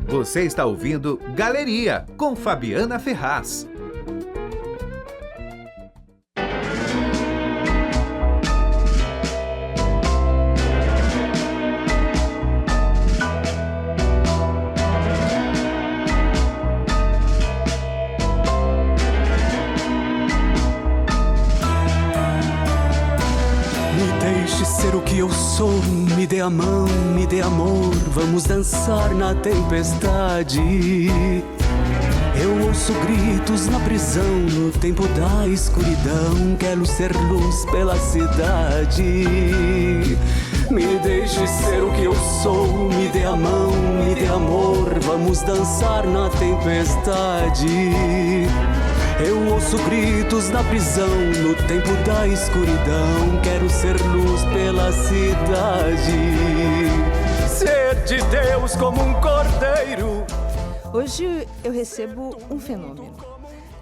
Você está ouvindo Galeria, com Fabiana Ferraz. Ser o que eu sou, me dê a mão, me dê amor, vamos dançar na tempestade. Eu ouço gritos na prisão, no tempo da escuridão, quero ser luz pela cidade. Me deixe ser o que eu sou, me dê a mão, me dê amor, vamos dançar na tempestade. Eu ouço gritos na prisão, no tempo da escuridão, quero ser luz pela cidade, ser de Deus como um cordeiro. Hoje eu recebo um fenômeno.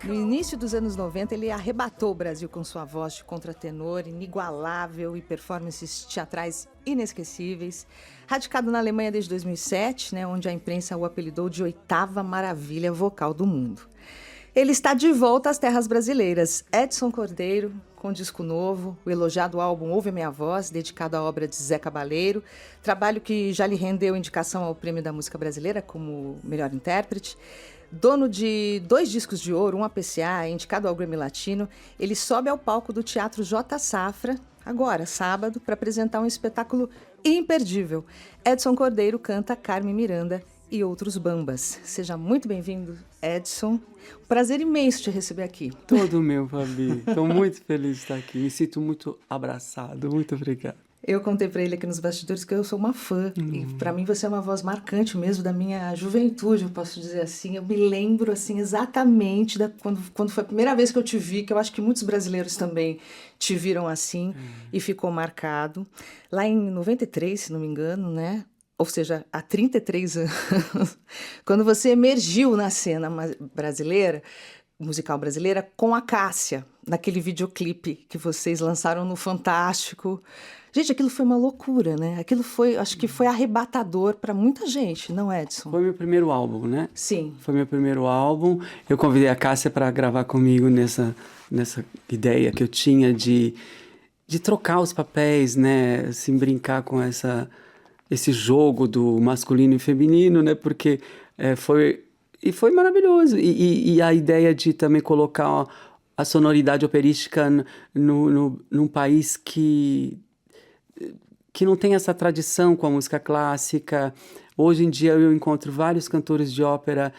No início dos anos 90, ele arrebatou o Brasil com sua voz de contratenor inigualável e performances teatrais inesquecíveis. Radicado na Alemanha desde 2007, onde a imprensa o apelidou de oitava maravilha vocal do mundo. Ele está de volta às terras brasileiras. Edson Cordeiro, com disco novo, o elogiado álbum Ouve a Minha Voz, dedicado à obra de Zé Cabaleiro, trabalho que já lhe rendeu indicação ao Prêmio da Música Brasileira como melhor intérprete. Dono de 2 discos de ouro, um APCA, indicado ao Grammy Latino, ele sobe ao palco do Teatro J. Safra, agora, sábado, para apresentar um espetáculo imperdível. Edson Cordeiro canta Carmen Miranda e outros bambas. Seja muito bem-vindo, Edson. Um prazer imenso te receber aqui. Todo meu, Fabi. Estou muito feliz de estar aqui. Me sinto muito abraçado. Muito obrigado. Eu contei para ele aqui nos bastidores que eu sou uma fã. E para mim você é uma voz marcante mesmo da minha juventude, eu posso dizer assim. Eu me lembro assim exatamente quando foi a primeira vez que eu te vi, que eu acho que muitos brasileiros também te viram assim e ficou marcado. Lá em 93, se não me engano, ou seja, há 33 anos, quando você emergiu na cena brasileira, musical brasileira, com a Cássia, naquele videoclipe que vocês lançaram no Fantástico. Gente, aquilo foi uma loucura, né? Aquilo foi, acho que foi arrebatador para muita gente, não é, Edson? Foi meu primeiro álbum, né? Sim. Foi meu primeiro álbum. Eu convidei a Cássia para gravar comigo nessa ideia que eu tinha de trocar os papéis, né? Assim, brincar com esse jogo do masculino e feminino, né? Porque foi maravilhoso. E a ideia de também colocar a sonoridade operística num país que não tem essa tradição com a música clássica. Hoje em dia eu encontro vários cantores de ópera,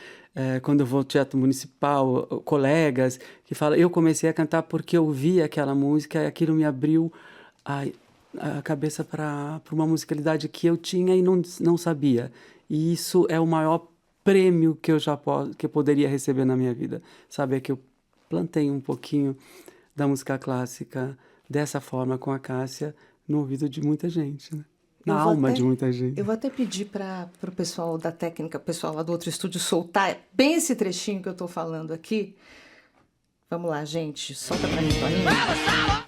quando eu vou ao Teatro Municipal, colegas, que falam, eu comecei a cantar porque eu vi aquela música e aquilo me abriu a cabeça para uma musicalidade que eu tinha e não sabia. E isso é o maior prêmio que eu poderia receber na minha vida. Saber que eu plantei um pouquinho da música clássica dessa forma com a Cássia no ouvido de muita gente, né? Na alma de muita gente. Eu vou até pedir para o pessoal da técnica, o pessoal lá do outro estúdio, soltar bem esse trechinho que eu estou falando aqui. Vamos lá, gente. Solta para mim, Toninho.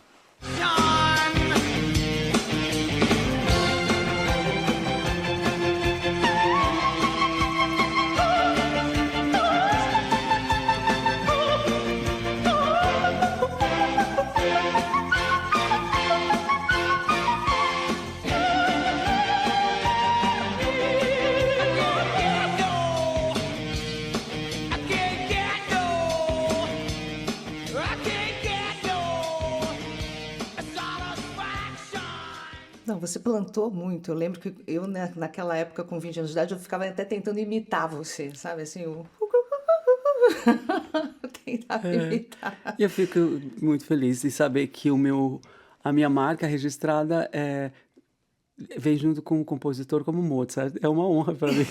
Não, você plantou muito. Eu lembro que eu, naquela época, com 20 anos de idade, eu ficava até tentando imitar você, sabe? Assim, tentava imitar. E eu fico muito feliz de saber que a minha marca registrada vem junto com um compositor como Mozart. É uma honra para mim.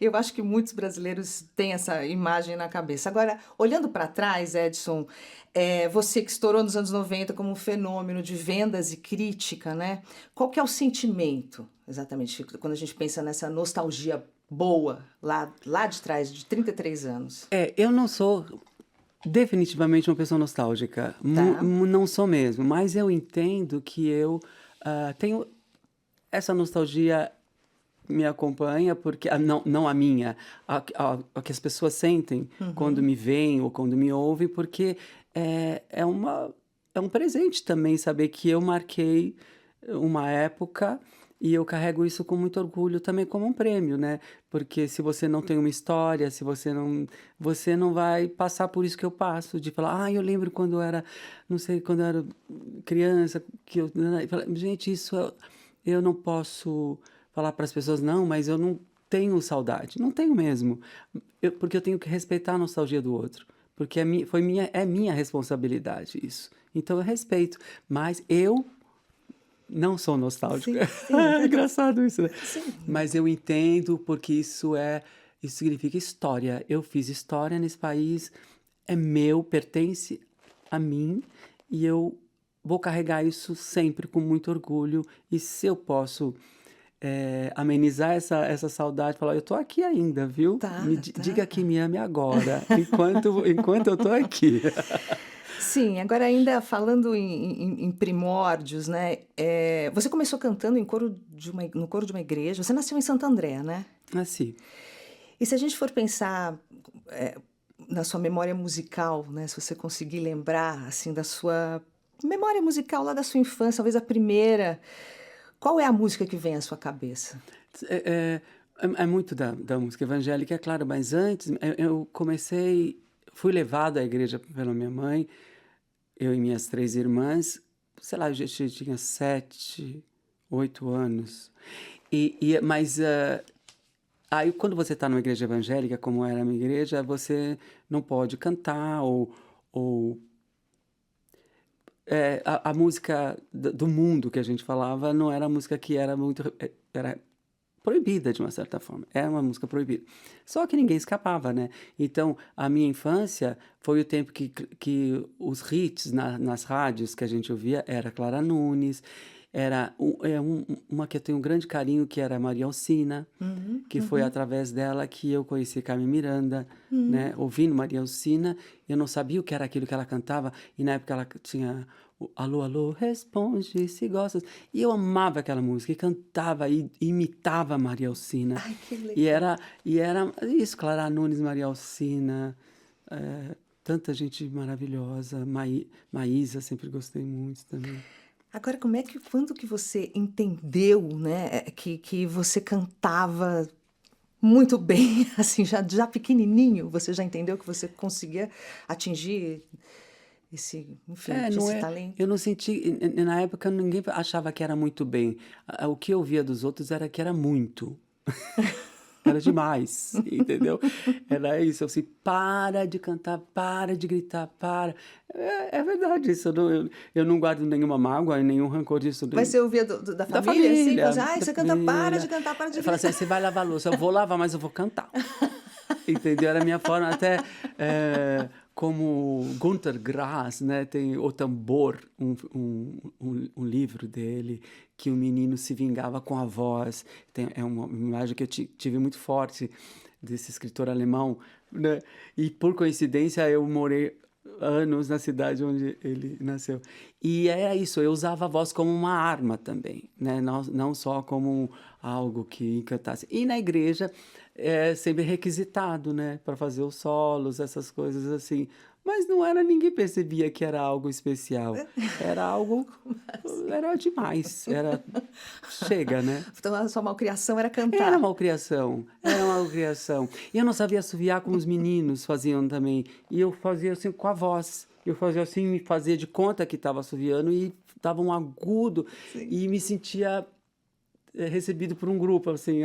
Eu acho que muitos brasileiros têm essa imagem na cabeça. Agora, olhando para trás, Edson, você que estourou nos anos 90 como um fenômeno de vendas e crítica, né? Qual que é o sentimento, exatamente, quando a gente pensa nessa nostalgia boa, lá de trás, de 33 anos? Eu não sou definitivamente uma pessoa nostálgica. Tá. Não sou mesmo, mas eu entendo que eu tenho essa nostalgia me acompanha, porque não a minha, a que as pessoas sentem quando me veem ou quando me ouvem, porque é um presente também saber que eu marquei uma época e eu carrego isso com muito orgulho também como um prêmio, né? Porque se você não tem uma história, se você não vai passar por isso que eu passo, de falar, eu lembro quando eu era, não sei, quando eu era criança, que eu, gente, eu não posso falar para as pessoas, não, mas eu não tenho saudade. Não tenho mesmo. Porque eu tenho que respeitar a nostalgia do outro. Porque é minha responsabilidade isso. Então eu respeito. Mas eu não sou nostálgico. Sim, sim. É engraçado isso, né? Sim. Mas eu entendo porque isso significa história. Eu fiz história nesse país, é meu, pertence a mim e eu vou carregar isso sempre com muito orgulho. E se eu posso amenizar essa saudade, falar, eu tô aqui ainda, viu? Tá. Diga que me ame agora, enquanto eu tô aqui. Sim, agora ainda falando em primórdios, né? Você começou cantando no coro de uma igreja. Você nasceu em Santo André, né? Assim. E se a gente for pensar na sua memória musical, né? Se você conseguir lembrar assim da sua memória musical lá da sua infância, talvez a primeira, qual é a música que vem à sua cabeça? É muito da música evangélica, é claro, mas antes eu fui levado à igreja pela minha mãe, eu e minhas 3 irmãs, sei lá, eu já tinha 7, 8 anos. Mas aí quando você está numa igreja evangélica, como era a minha igreja, você não pode cantar ou a música do mundo que a gente falava não era a música que era era proibida de uma certa forma, era uma música proibida. Só que ninguém escapava, né? Então, a minha infância foi o tempo que os hits nas rádios que a gente ouvia era Clara Nunes, era uma que eu tenho um grande carinho, que era Maria Alcina, que foi através dela que eu conheci Carmen Miranda, né? Ouvindo Maria Alcina, eu não sabia o que era aquilo que ela cantava, e na época ela tinha Alô, alô, responde se gostas. E eu amava aquela música, e cantava, e imitava a Maria Alcina. Ai, que legal. E era isso, Clara Nunes, Maria Alcina, tanta gente maravilhosa, Maísa, sempre gostei muito também. Agora, quando que você entendeu, né, que você cantava muito bem, assim, já pequenininho, você já entendeu que você conseguia atingir enfim, esse talento? Eu não senti, na época ninguém achava que era muito bem. O que eu via dos outros era que era muito. Era demais, entendeu? Era isso, eu assim, para de cantar, para de gritar, para. É verdade isso, eu não guardo nenhuma mágoa e nenhum rancor disso. Mas você ouvia da família, assim? Fala assim, você canta, para de cantar, para de Fala gritar. assim, você vai lavar a louça, eu vou lavar, mas eu vou cantar. Entendeu? Era a minha forma, até como Günter Grass, né? Tem O Tambor, um livro dele, que o menino se vingava com a voz. É uma imagem que eu tive muito forte desse escritor alemão, né? E por coincidência eu morei anos na cidade onde ele nasceu. E era isso, eu usava a voz como uma arma também, né? Não só como algo que encantasse. E na igreja é sempre requisitado, né? Para fazer os solos, essas coisas assim. Mas não era, ninguém percebia que era algo especial. Era algo, era demais. Chega, né? Então a sua malcriação era cantar. Era malcriação. E eu não sabia assoviar como os meninos faziam também. E eu fazia assim com a voz. Eu fazia assim, me fazia de conta que estava assoviando e dava um agudo. Sim. E me sentia recebido por um grupo, assim,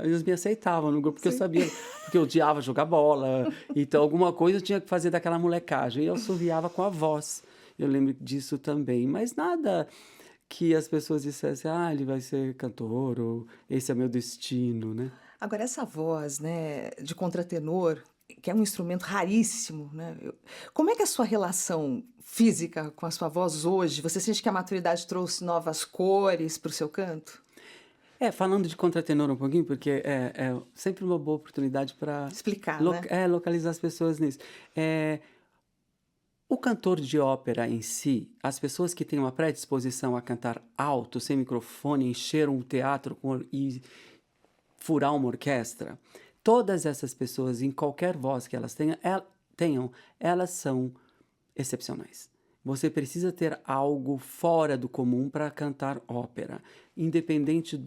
eles me aceitavam no grupo, porque eu sabia, porque eu odiava jogar bola, então alguma coisa eu tinha que fazer daquela molecagem, e eu assoviava com a voz, eu lembro disso também, mas nada que as pessoas dissessem, ele vai ser cantor, ou esse é meu destino, né? Agora, essa voz, né, de contratenor, que é um instrumento raríssimo, né? Como é que é a sua relação física com a sua voz hoje? Você sente que a maturidade trouxe novas cores para o seu canto? Falando de contratenor um pouquinho, porque é sempre uma boa oportunidade para explicar, né? Localizar as pessoas nisso. O cantor de ópera em si, as pessoas que têm uma predisposição a cantar alto, sem microfone, encheram o teatro furar uma orquestra, todas essas pessoas, em qualquer voz que elas tenham, elas são excepcionais. Você precisa ter algo fora do comum para cantar ópera, independente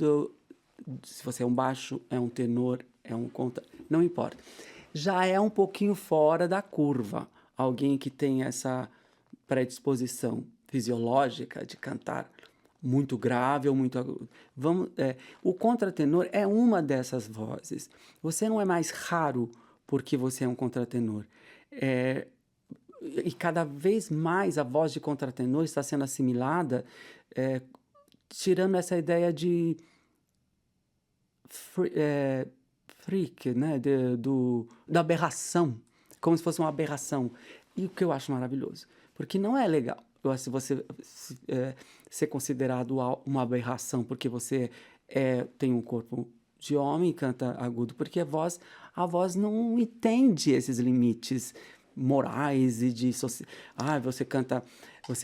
se você é um baixo, é um tenor, é um contra, não importa. Já é um pouquinho fora da curva. Alguém que tem essa predisposição fisiológica de cantar muito grave ou muito agudo. O contratenor é uma dessas vozes. Você não é mais raro porque você é um contratenor. E cada vez mais a voz de contratenor está sendo assimilada, tirando essa ideia de freak, né? Da aberração, como se fosse uma aberração. E o que eu acho maravilhoso, porque não é legal se você ser considerado uma aberração porque você tem um corpo de homem e canta agudo, porque a voz não entende esses limites morais e de você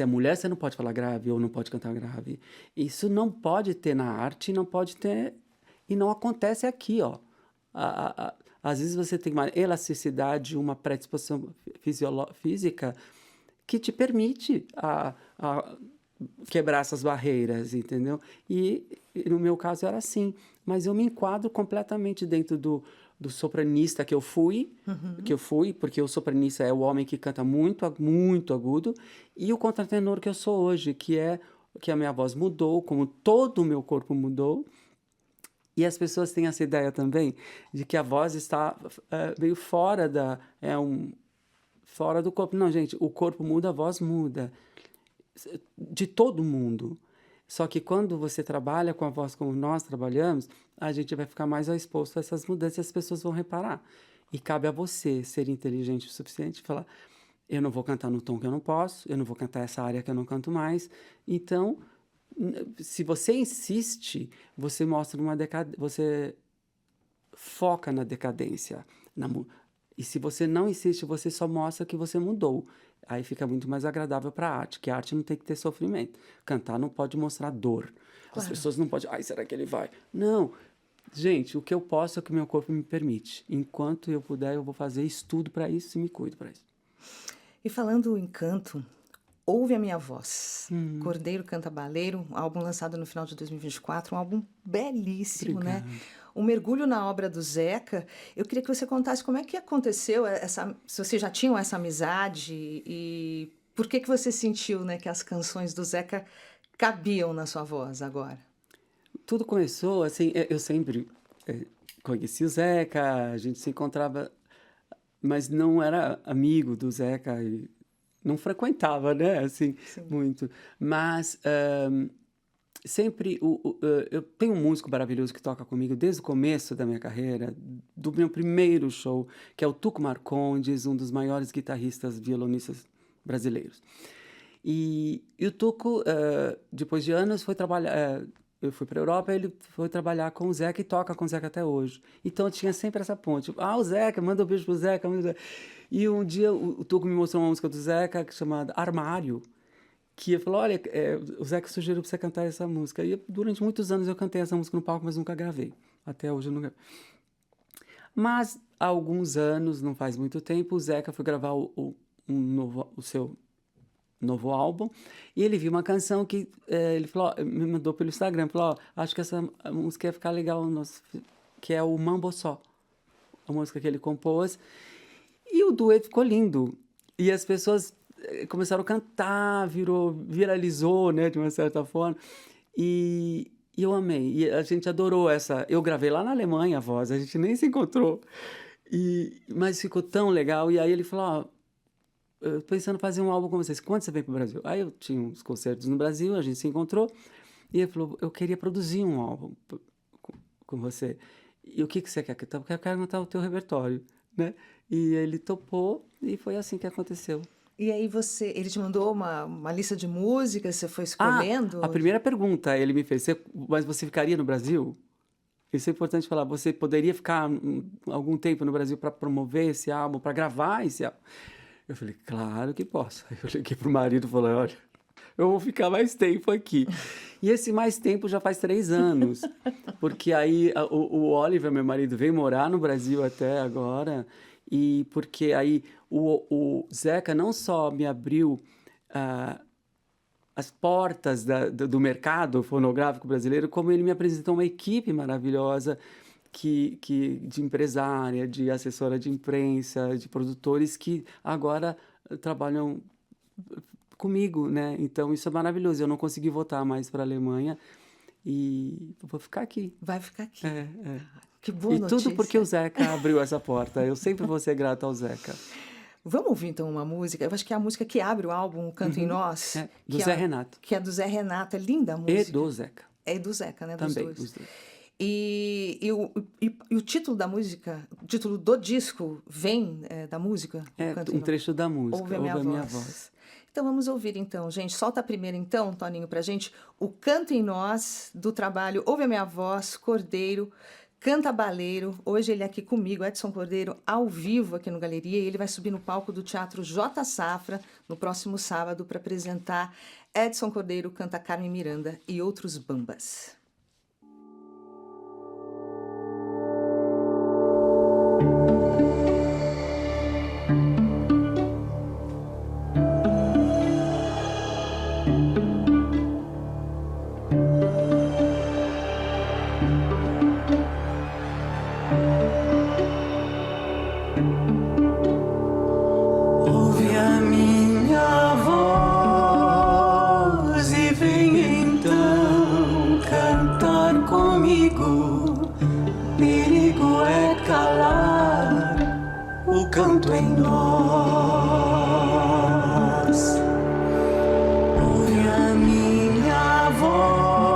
é mulher, você não pode falar grave ou não pode cantar grave. Isso não pode ter na arte, não pode ter, e não acontece aqui, ó. Às vezes você tem uma elasticidade, uma predisposição física que te permite a quebrar essas barreiras, entendeu? E no meu caso era assim, mas eu me enquadro completamente dentro do sopranista que eu fui, porque o sopranista é o homem que canta muito, muito agudo, e o contratenor que eu sou hoje, que a minha voz mudou, como todo o meu corpo mudou. E as pessoas têm essa ideia também de que a voz está meio fora fora do corpo. Não, gente, o corpo muda, a voz muda. De todo mundo. Só que quando você trabalha com a voz como nós trabalhamos, a gente vai ficar mais exposto a essas mudanças e as pessoas vão reparar. E cabe a você ser inteligente o suficiente e falar, eu não vou cantar no tom que eu não posso, eu não vou cantar essa área que eu não canto mais. Então, se você insiste, você mostra você foca na decadência. E se você não insiste, você só mostra que você mudou. Aí fica muito mais agradável para a arte, que a arte não tem que ter sofrimento. Cantar não pode mostrar dor. Claro. As pessoas não podem, será que ele vai? Não. Gente, o que eu posso é o que meu corpo me permite. Enquanto eu puder, eu vou fazer estudo para isso e me cuido para isso. E falando em canto, Ouve a Minha Voz. Cordeiro Canta Baleiro, um álbum lançado no final de 2024, um álbum belíssimo, Obrigado. né? Um mergulho na obra do Zeca. Eu queria que você contasse como é que aconteceu, se vocês já tinham essa amizade e por que você sentiu, né, que as canções do Zeca cabiam na sua voz agora? Tudo começou, assim, eu sempre conheci o Zeca, a gente se encontrava, mas não era amigo do Zeca e não frequentava, né, assim, Sim. muito. Mas sempre, eu tenho um músico maravilhoso que toca comigo desde o começo da minha carreira, do meu primeiro show, que é o Tuco Marcondes, um dos maiores guitarristas violonistas brasileiros. E o Tuco, depois de anos, foi trabalhar... eu fui para a Europa, ele foi trabalhar com o Zeca e toca com o Zeca até hoje. Então tinha sempre essa ponte. O Zeca, manda um beijo pro Zeca. E um dia o Tuco me mostrou uma música do Zeca chamada Armário, que ele falou, olha, o Zeca sugeriu para você cantar essa música. E durante muitos anos eu cantei essa música no palco, mas nunca gravei. Até hoje eu nunca... Mas há alguns anos, não faz muito tempo, o Zeca foi gravar o seu novo álbum, e ele viu uma canção que ele falou, me mandou pelo Instagram, falou, acho que essa música ia ficar legal, que é o Mambo Só, a música que ele compôs, e o dueto ficou lindo, e as pessoas começaram a cantar, viralizou, né, de uma certa forma, e eu amei, e a gente adorou eu gravei lá na Alemanha a voz, a gente nem se encontrou, mas ficou tão legal, e aí ele falou, eu tô pensando em fazer um álbum com vocês. Quando você vem pro Brasil? Aí eu tinha uns concertos no Brasil, a gente se encontrou. E ele falou, eu queria produzir um álbum com você. E o que você quer? Eu quero cantar o teu repertório, né? E ele topou e foi assim que aconteceu. E aí ele te mandou uma lista de músicas, você foi escolhendo? A primeira pergunta ele me fez, mas você ficaria no Brasil? Isso é importante falar. Você poderia ficar algum tempo no Brasil para promover esse álbum, para gravar esse álbum? Eu falei, claro que posso. Aí eu liguei pro marido e falei, olha, eu vou ficar mais tempo aqui. E esse mais tempo já faz 3 anos. Porque aí o Oliver, meu marido, veio morar no Brasil até agora. E porque aí o Zeca não só me abriu as portas do mercado fonográfico brasileiro, como ele me apresentou uma equipe maravilhosa de empresária, de assessora de imprensa, de produtores que agora trabalham comigo, né? Então isso é maravilhoso. Eu não consegui voltar mais para a Alemanha e vou ficar aqui. Vai ficar aqui. É. Que boa e notícia. tudo porque o Zeca abriu essa porta. Eu sempre vou ser grato ao Zeca. Vamos ouvir então uma música? Eu acho que é a música que abre o álbum Canto em Nós. Do Zé Renato. Que é do Zé Renato. É linda a música. E do Zeca. É do Zeca, né? Dos Também, dois. os dois. E o título da música, o título do disco vem da música? Um trecho da música, Ouve a Minha Voz. Então vamos ouvir então, gente. Solta a primeira então, Toninho, pra gente. O Canto em Nós, do trabalho Ouve a Minha Voz, Cordeiro, Canta Baleiro. Hoje ele é aqui comigo, Edson Cordeiro, ao vivo aqui no Galeria. E ele vai subir no palco do Teatro J. Safra no próximo sábado para apresentar Edson Cordeiro, Canta Carmen Miranda e outros bambas. Ouve a minha voz e vem então cantar comigo. Perigo é calar o canto em nós. Ouve a minha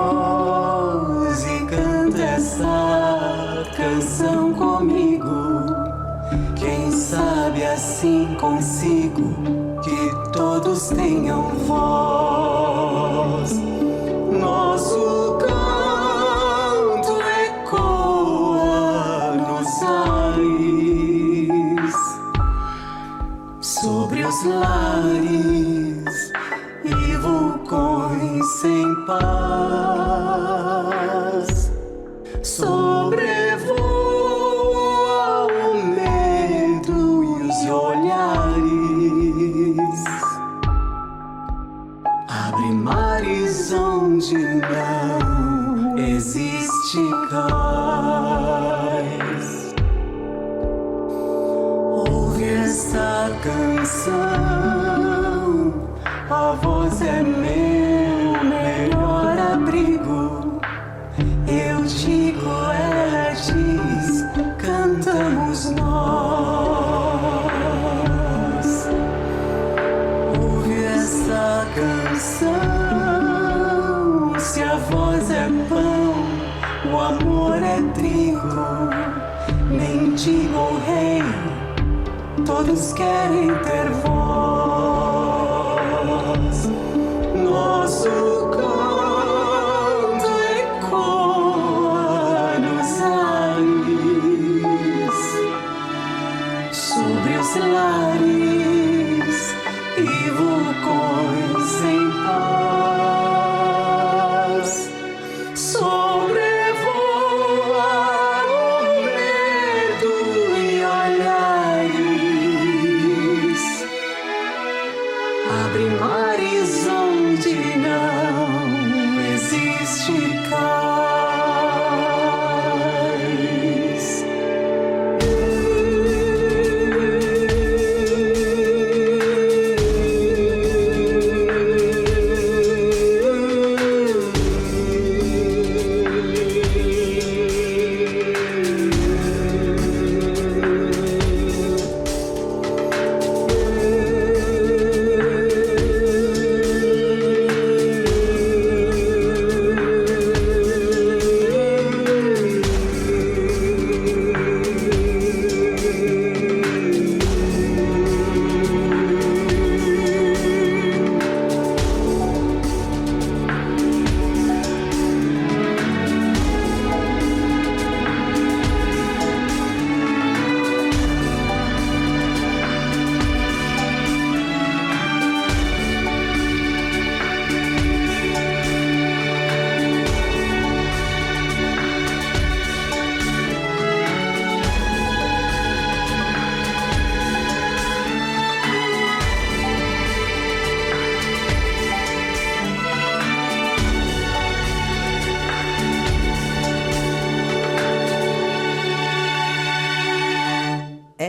voz e canta essa canção comigo. Quem sabe assim consigo que todos tenham voz. Nosso canto ecoa nos ares, sobre os lares e vulcões sem paz. Sobrevoa o medo e os olhares, abre mares onde não existe cais. Ouve essa canção, a voz é meu melhor abrigo. Eu digo, ela diz, cantamos nós. Ouve essa canção, se a voz é pão, o amor é trigo. Mendigo ou rei, todos querem ter voz. Nosso canto ecoa nos ares, sobre os lares e vulcões sem paz. Sobrevoa o medo e olhares, abre mares onde não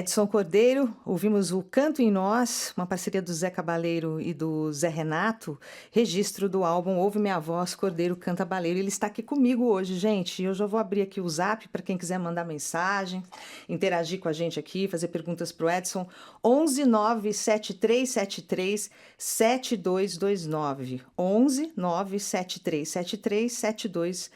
Edson Cordeiro, ouvimos o Canto em Nós, uma parceria do Zé Cabaleiro e do Zé Renato, registro do álbum Ouve Minha Voz, Cordeiro Canta Baleiro. Ele está aqui comigo hoje, gente. Eu já vou abrir aqui o Zap para quem quiser mandar mensagem, interagir com a gente aqui, fazer perguntas para o Edson. 11 97373 7229. 11 97373 7229.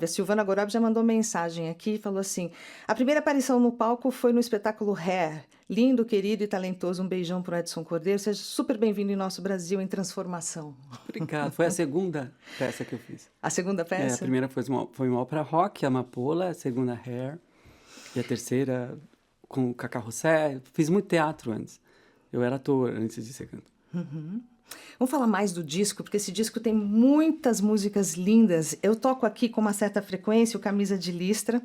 A Silvana Gorob já mandou mensagem aqui e falou assim: a primeira aparição no palco foi no espetáculo Hair. Lindo, querido e talentoso. Um beijão pro Edson Cordeiro. Seja super bem-vindo em nosso Brasil em transformação. Obrigado. Foi a segunda peça que eu fiz. A segunda peça? A primeira foi uma ópera rock, Amapola, a segunda Hair, e a terceira com o Cacá Rossé. Fiz muito teatro antes. Eu era ator antes de ser cantor. Uhum. Vamos falar mais do disco, porque esse disco tem muitas músicas lindas. Eu toco aqui com uma certa frequência o Camisa de Listra,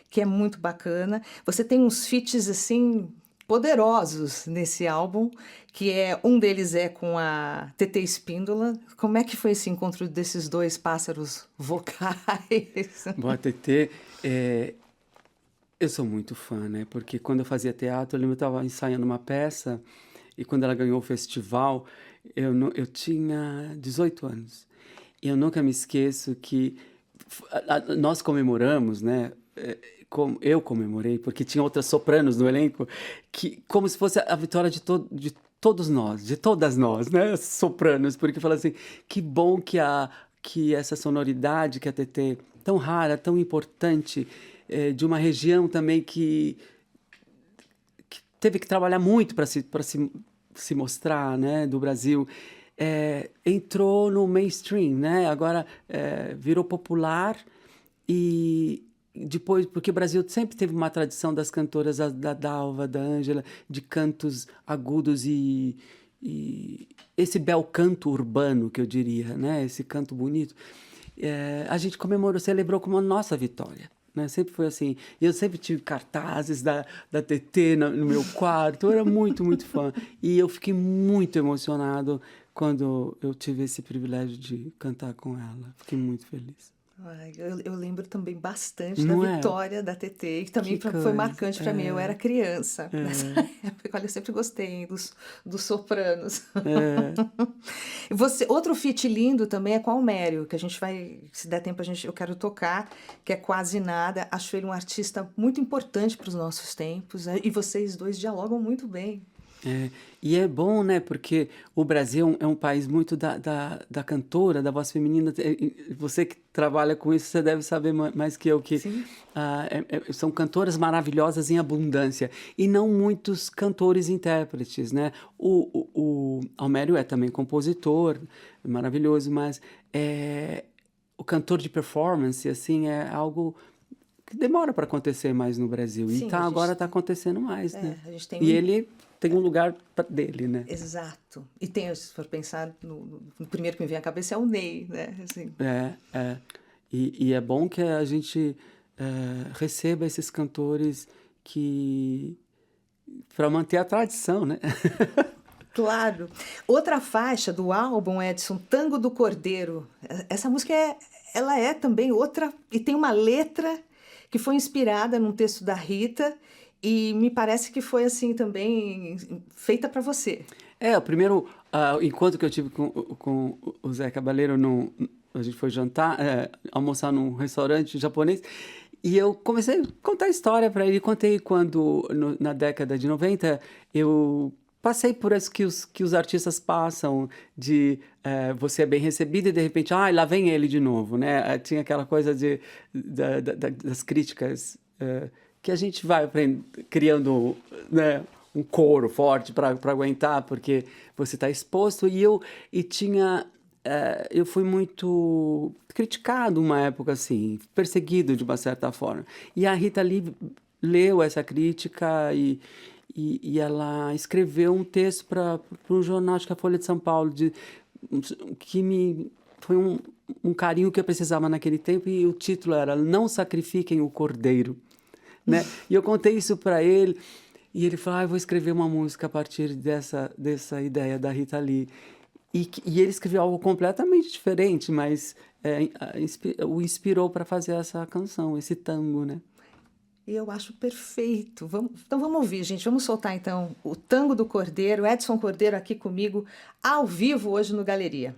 que é muito bacana. Você tem uns feats, assim, poderosos nesse álbum, que um deles é com a TT Espíndola. Como é que foi esse encontro desses dois pássaros vocais? Bom, a TT, eu sou muito fã, né? Porque quando eu fazia teatro, eu lembro que eu estava ensaiando uma peça, e quando ela ganhou o festival, eu tinha 18 anos. E eu nunca me esqueço que nós comemoramos, né? Eu comemorei, porque tinha outras sopranos no elenco, como se fosse a vitória de todos nós, de todas nós, né? Sopranos, porque fala assim, que bom que essa sonoridade que a TT, tão rara, tão importante, de uma região também que teve que trabalhar muito para se mostrar, né, do Brasil, entrou no mainstream, né? Agora virou popular e depois, porque o Brasil sempre teve uma tradição das cantoras da Dalva, da Ângela, de cantos agudos e esse bel canto urbano, que eu diria, né? Esse canto bonito. A gente celebrou como a nossa vitória. Né? Sempre foi assim. Eu sempre tive cartazes da TT no meu quarto. Eu era muito, muito fã. E eu fiquei muito emocionado quando eu tive esse privilégio de cantar com ela. Fiquei muito feliz. Ai, eu lembro também bastante da vitória da TT, que também foi marcante para mim. Eu era criança nessa época. Olha, eu sempre gostei dos sopranos. Outro feat lindo também é com o Almério, que a gente vai, se der tempo, eu quero tocar, que é Quase Nada. Acho ele um artista muito importante para os nossos tempos, e vocês dois dialogam muito bem. E é bom, né? Porque o Brasil é um país muito da cantora, da voz feminina. Você que trabalha com isso, você deve saber mais que eu, que são cantoras maravilhosas em abundância. E não muitos cantores intérpretes, né? O Almério é também compositor, maravilhoso, mas o cantor de performance, assim, é algo que demora para acontecer mais no Brasil. Sim, e agora está acontecendo mais, né? A gente tem ele tem um lugar dele, né? Exato. E se for pensar, no primeiro que me vem à cabeça é o Ney, né? Assim. E é bom que a gente receba esses cantores para manter a tradição, né? Claro. Outra faixa do álbum, Edson, Tango do Cordeiro. Essa música ela é também outra, e tem uma letra que foi inspirada num texto da Rita, e me parece que foi assim também feita para você. O primeiro encontro que eu tive com o Zé Cabaleiro, a gente foi almoçar num restaurante japonês, e eu comecei a contar a história para ele. Contei quando, na década de 90, eu passei por isso que os artistas passam, de você é bem recebido e de repente, lá vem ele de novo, né? Tinha aquela coisa das críticas, que a gente vai criando, né, um coro forte para aguentar, porque você está exposto. Eu fui muito criticado uma época, assim, perseguido de uma certa forma. E a Rita Lee leu essa crítica e ela escreveu um texto para um jornal, acho que a Folha de São Paulo, que foi um carinho que eu precisava naquele tempo, e o título era Não Sacrifiquem o Cordeiro. Né? E eu contei isso para ele, e ele falou, eu vou escrever uma música a partir dessa ideia da Rita Lee. E ele escreveu algo completamente diferente, mas o inspirou para fazer essa canção, esse tango, né? E eu acho perfeito. Então vamos ouvir, gente. Vamos soltar então o Tango do Cordeiro. Edson Cordeiro aqui comigo, ao vivo hoje no Galeria.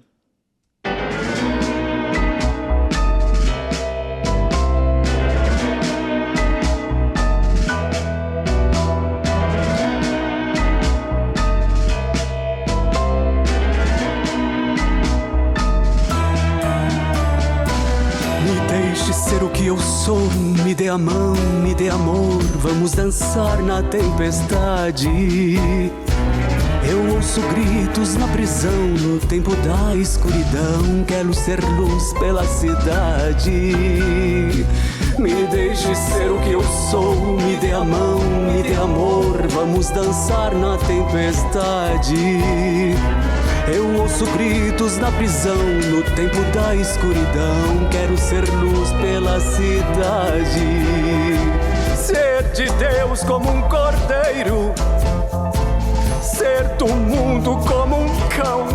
Ser o que eu sou, me dê a mão, me dê amor, vamos dançar na tempestade. Eu ouço gritos na prisão, no tempo da escuridão, quero ser luz pela cidade. Me deixe ser o que eu sou, me dê a mão, me dê amor, vamos dançar na tempestade. Eu ouço gritos na prisão, no tempo da escuridão, quero ser luz pela cidade. Ser de Deus como um cordeiro, ser do mundo como um cão.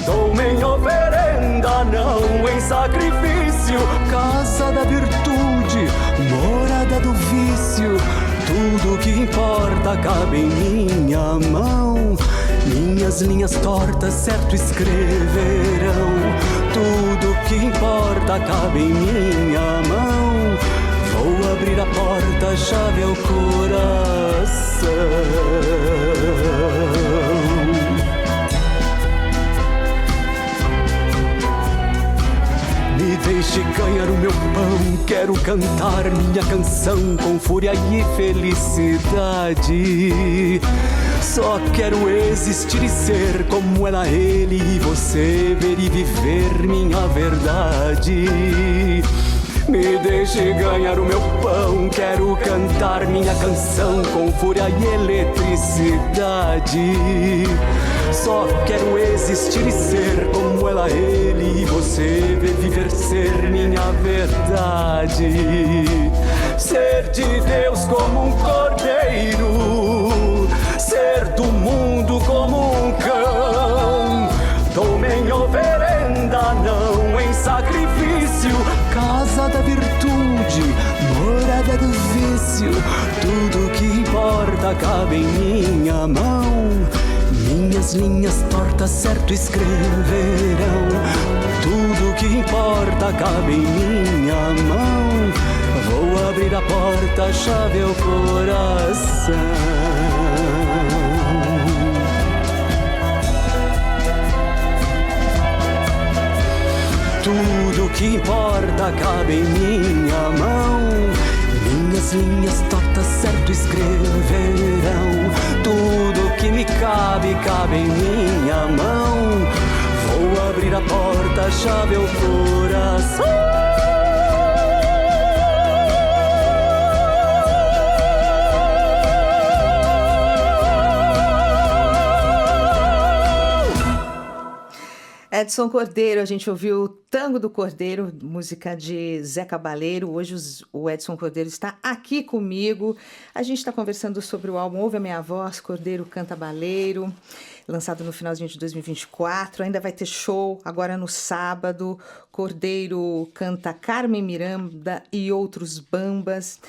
Dou-me em oferenda, não em sacrifício, casa da virtude, morada do vício. Tudo que importa cabe em minha mão. Minhas linhas tortas certo escreverão. Tudo que importa cabe em minha mão. Vou abrir a porta, a chave é o coração. Me deixe ganhar o meu pão, quero cantar minha canção com fúria e felicidade. Só quero existir e ser como era ele e você, ver e viver minha verdade. Me deixe ganhar o meu pão, quero cantar minha canção com fúria e eletricidade. Só quero existir e ser como ela, ele e você, ver, viver, ser minha verdade. Ser de Deus como um cordeiro, ser do mundo como um cão. Dou-me em oferenda, não em sacrifício, casa da virtude, morada do vício. Tudo que importa cabe em minha mão. Minhas linhas tortas certo escreverão. Tudo que importa cabe em minha mão. Vou abrir a porta, a chave é o coração. Tudo que importa cabe em minha mão. Minhas linhas tortas certo escreverão. Tudo que me cabe, cabe em minha mão. Vou abrir a porta, a chave é o coração. Edson Cordeiro, a gente ouviu o Tango do Cordeiro, música de Zé Cabaleiro. Hoje o Edson Cordeiro está aqui comigo. A gente está conversando sobre o álbum Ouve a Minha Voz, Cordeiro Canta Baleiro, lançado no finalzinho de 2024. Ainda vai ter show agora no sábado. Cordeiro canta Carmen Miranda e outros bambas.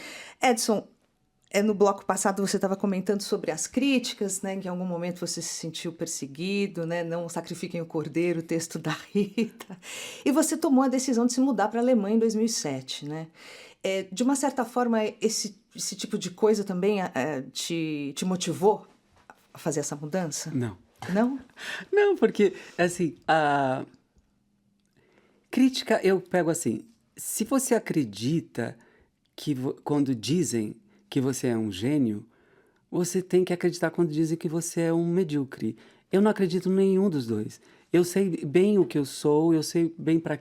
Edson, no bloco passado você estava comentando sobre as críticas, né? Que em algum momento você se sentiu perseguido, né? Não sacrifiquem o cordeiro, o texto da Rita. E você tomou a decisão de se mudar para a Alemanha em 2007, né? De uma certa forma, esse tipo de coisa também te motivou a fazer essa mudança? Não. Não? Não, porque, assim, a crítica eu pego assim, se você acredita que quando dizem que você é um gênio, você tem que acreditar quando dizem que você é um medíocre. Eu não acredito em nenhum dos dois. Eu sei bem o que eu sou, eu sei bem para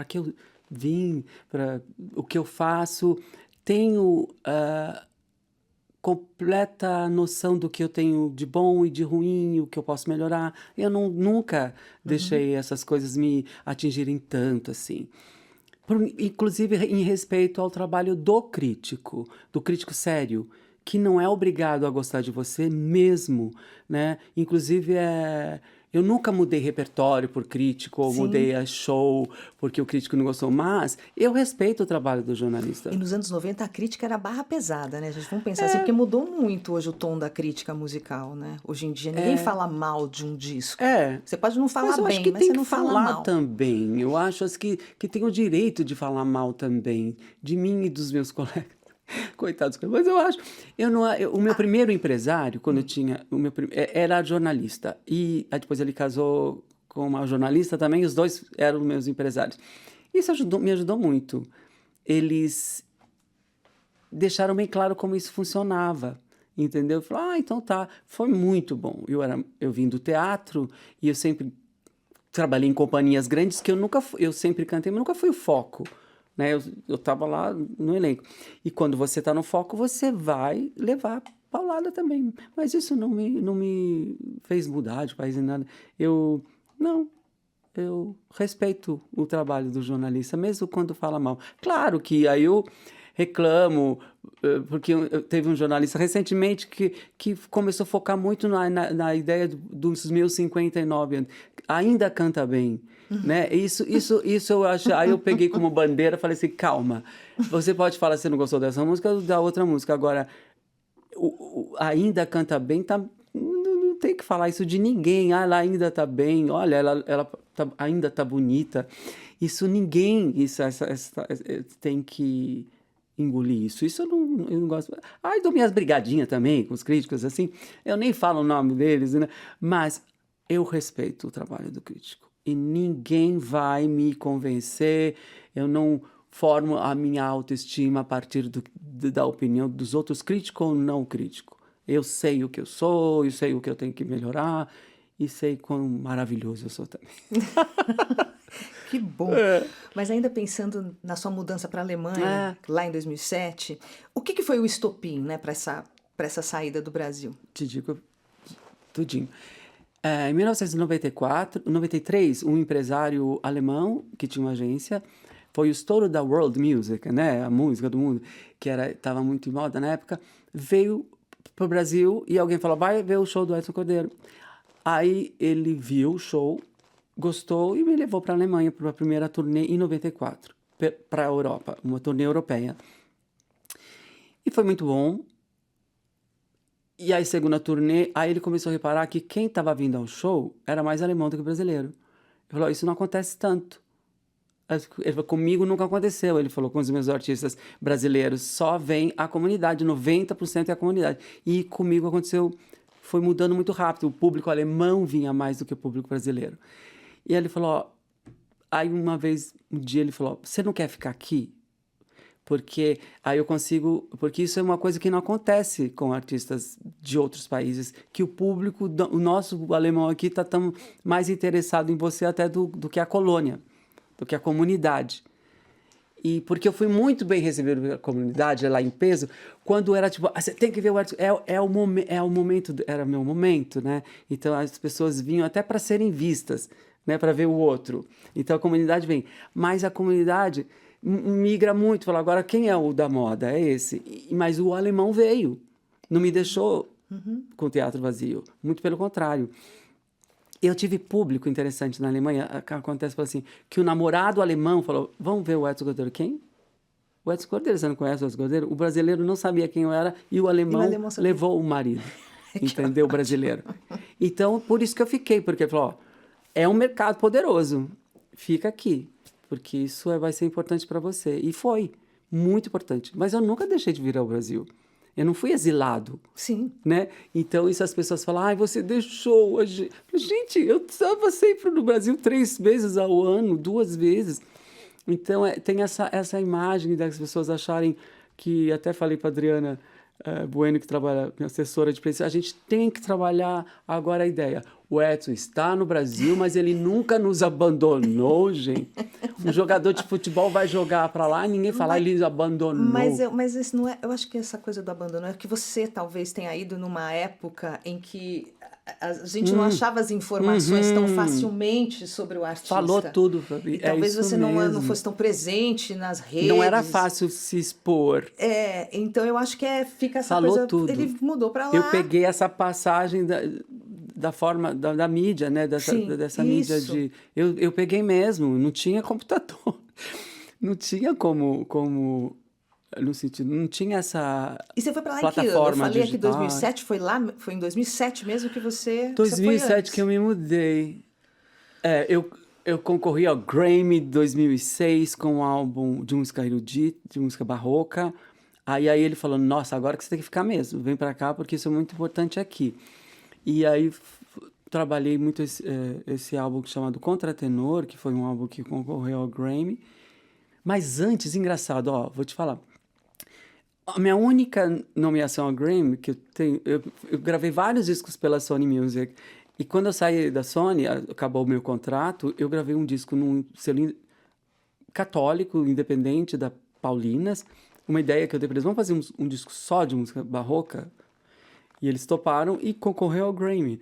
que eu vim, para o que eu faço. Tenho completa noção do que eu tenho de bom e de ruim, o que eu posso melhorar. Eu nunca deixei essas coisas me atingirem tanto assim. Inclusive em respeito ao trabalho do crítico sério, que não é obrigado a gostar de você mesmo, né? Inclusive Eu nunca mudei repertório por crítico, ou Sim. mudei a show porque o crítico não gostou, mas eu respeito o trabalho do jornalista. E nos anos 90 a crítica era barra pesada, né? Gente, vamos pensar assim, porque mudou muito hoje o tom da crítica musical, né? Hoje em dia ninguém fala mal de um disco. Você pode não falar mas eu bem, acho que mas tem você que não fala falar mal. também. Eu acho que tem o direito de falar mal também, de mim e dos meus colegas. Coitados, mas eu acho. O meu primeiro empresário, quando eu tinha. Era jornalista. E aí depois ele casou com uma jornalista também, os dois eram meus empresários. Isso me ajudou muito. Eles deixaram bem claro como isso funcionava. Entendeu? Falaram, então tá. Foi muito bom. Eu vim do teatro e eu sempre trabalhei em companhias grandes que eu sempre cantei, mas nunca fui o foco. Né? Eu estava lá no elenco. E quando você está no foco, você vai levar paulada também. Mas isso não me fez mudar de país nem nada. Eu respeito o trabalho do jornalista, mesmo quando fala mal. Claro que aí eu reclamo, porque teve um jornalista recentemente que começou a focar muito na ideia dos meus 59 anos. Ainda canta bem. Né? Isso eu acho. Aí eu peguei como bandeira e falei assim: calma, você pode falar se você não gostou dessa música ou da outra música. Agora, ainda canta bem, não tem que falar isso de ninguém. Ela ainda tá bem, olha, ela ainda tá bonita. Isso ninguém tem que engolir isso. Isso eu não gosto. Aí dou minhas brigadinhas também com os críticos, assim. Eu nem falo o nome deles, né? Mas eu respeito o trabalho do crítico. E ninguém vai me convencer, eu não formo a minha autoestima a partir da opinião dos outros, crítico ou não crítico. Eu sei o que eu sou, eu sei o que eu tenho que melhorar e sei quão maravilhoso eu sou também. Que bom. Mas ainda pensando na sua mudança para a Alemanha, lá em 2007, o que foi o estopim, né, para essa saída do Brasil? Te digo tudinho. Em 1993, um empresário alemão que tinha uma agência, foi o estouro da World Music, né, a música do mundo, que estava muito em moda na época, veio para o Brasil e alguém falou, vai ver o show do Edson Cordeiro. Aí ele viu o show, gostou e me levou para a Alemanha para a primeira turnê em 94, para a Europa, uma turnê europeia. E foi muito bom. E aí, segunda turnê, aí ele começou a reparar que quem estava vindo ao show era mais alemão do que brasileiro. Ele falou, isso não acontece tanto. Ele falou, comigo nunca aconteceu. Ele falou, com os meus artistas brasileiros, só vem a comunidade, 90% é a comunidade. E comigo aconteceu, foi mudando muito rápido. O público alemão vinha mais do que o público brasileiro. E aí ele falou, aí um dia ele falou, você não quer ficar aqui? Porque aí eu consigo... Porque isso é uma coisa que não acontece com artistas de outros países, que o público, o nosso alemão aqui está tão mais interessado em você até do que a colônia, do que a comunidade. E porque eu fui muito bem recebido pela comunidade lá em peso, quando era tipo, você tem que ver o artista, é o momento, era meu momento, né? Então as pessoas vinham até para serem vistas, né? Para ver o outro. Então a comunidade vem. Mas a comunidade migra muito, fala, agora quem é o da moda? É esse. Mas o alemão veio, não me deixou com o teatro vazio, muito pelo contrário. Eu tive público interessante na Alemanha, acontece assim, que o namorado alemão falou, vamos ver o Edson Cordeiro. Quem? O Edson Cordeiro, você não conhece o Edson Cordeiro? O brasileiro não sabia quem eu era e o alemão levou o marido, entendeu? O brasileiro. Então, por isso que eu fiquei, porque ele falou, é um mercado poderoso, fica aqui. Porque isso vai ser importante para você. E foi muito importante. Mas eu nunca deixei de vir ao Brasil. Eu não fui exilado. Sim. Né? Então, isso as pessoas falam, você deixou a gente. Gente, eu estava sempre no Brasil 3 vezes ao ano, 2 vezes. Então, tem essa imagem das pessoas acharem que... Até falei para a Adriana Bueno, que trabalha, minha assessora de imprensa, a gente tem que trabalhar agora a ideia. O Edson está no Brasil, mas ele nunca nos abandonou, gente. Um jogador de futebol vai jogar para lá e ninguém fala, ele abandonou. Mas isso não é, eu acho que essa coisa do abandono é que você talvez tenha ido numa época em que a gente não achava as informações tão facilmente sobre o artista. Falou tudo, Fabi. E talvez você não fosse tão presente nas redes. Não era fácil se expor. Então eu acho que fica essa Falou coisa... tudo. Ele mudou para lá. Eu peguei essa passagem da forma da mídia, né? Sim, Dessa mídia isso. de... Eu peguei mesmo, não tinha computador. Não tinha como no sentido, não tinha essa E você foi para lá em que ano? Eu plataforma falei aqui digital. 2007, foi lá, foi em 2007 mesmo que você 2007 foi antes. que eu me mudei. Eu concorri ao Grammy 2006 com um álbum de música erudita, de música barroca. Aí ele falou, nossa, agora que você tem que ficar mesmo, vem pra cá porque isso é muito importante aqui. E aí trabalhei muito esse álbum chamado Contratenor, que foi um álbum que concorreu ao Grammy. Mas antes, engraçado, ó, vou te falar. A minha única nomeação ao Grammy, que eu tenho... Eu gravei vários discos pela Sony Music. E quando eu saí da Sony, acabou o meu contrato, eu gravei um disco num selo católico, independente, da Paulinas. Uma ideia que eu dei para eles, vamos fazer um disco só de música barroca? E eles toparam e concorreu ao Grammy.